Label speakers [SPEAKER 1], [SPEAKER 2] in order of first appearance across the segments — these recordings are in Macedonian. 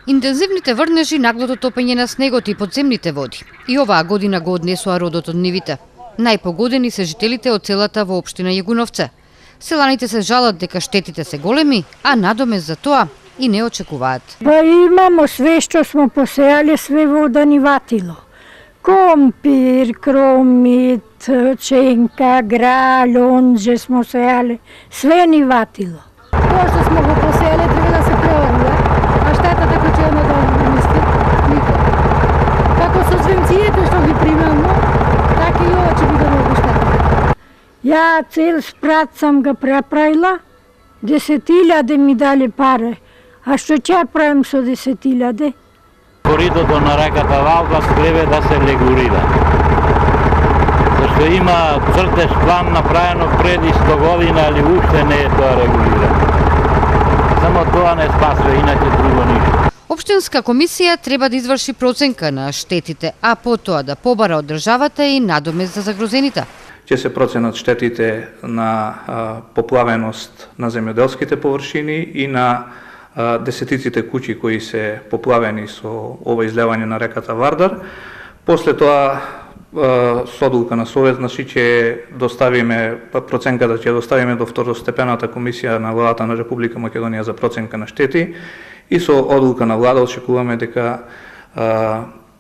[SPEAKER 1] Интензивните врнежи, наглото топење на снегот и подземните води. И оваа година го однесоа родот од нивите. Најпогодени се жителите од целата во општина Јагуновце. Селаните се жалат дека штетите се големи, а надомест за тоа и не очекуваат.
[SPEAKER 2] Па имамо све што смо посејале, све вода ни ватило. Компир, кромит, ченка, граль, онже смо сејале, све ни ватило. Тоа што смо го посејале треба да се преорува, а штетата кој ќе да умести, никој. Како со звенцијите што ги примамо, така и ова ќе биде многу штета. Ја цел спрат сам го преправила, 10.000 ми дали паре, а што ќе правим со 10.000?
[SPEAKER 3] Коридото на реката Валба треба да се регулира. Зашто има цртеж план направено преди 100 година, али уште не е тоа регулирано. Само тоа не спасува, иначе друго ништо.
[SPEAKER 1] Општинска комисија треба да изврши проценка на штетите, а потоа да побара од државата и надомест за загрозените.
[SPEAKER 4] Ќе се проценат штетите на поплавеност на земјоделските површини и на десетиците куќи кои се поплавени со ова излевање на реката Вардар. После тоа со одлука на Совет, значи ќе доставиме проценката ќе доставиме до второстепената комисија на владата на Република Македонија за проценка на штети и со одлука на влада очекуваме дека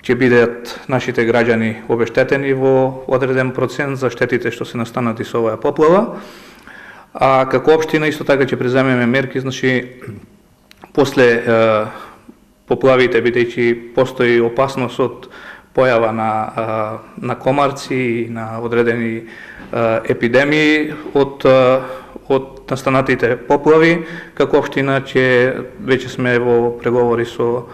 [SPEAKER 4] ќе бидат нашите граѓани обештетени во одреден процент за штетите што се настанати со оваа поплава. А како општина исто така ќе преземеме мерки, значи после поплавите, бидејќи постои опасност од појава на комарци и на одредени епидемии од настанатите поплави, како општина ќе веќе сме во преговори со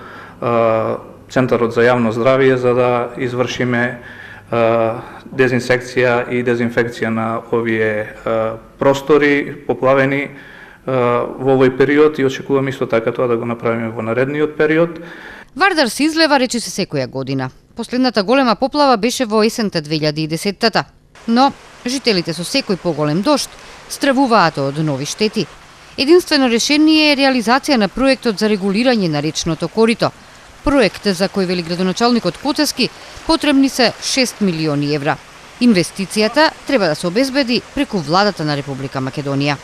[SPEAKER 4] Центарот за јавно здравје за да извршиме дезинсекција и дезинфекција на овие простори поплавени во овој период и очекувам исто така тоа да го направиме во наредниот период.
[SPEAKER 1] Вардар се излева речиси секоја година. Последната голема поплава беше во есента 2010-та. Но жителите со секој поголем дожд стравуваат од нови штети. Единствено решение е реализација на проектот за регулирање на речното корито. Проект за кој, вели градоначалникот Коцевски, потребни се 6 милиони евра. Инвестицијата треба да се обезбеди преку владата на Република Македонија.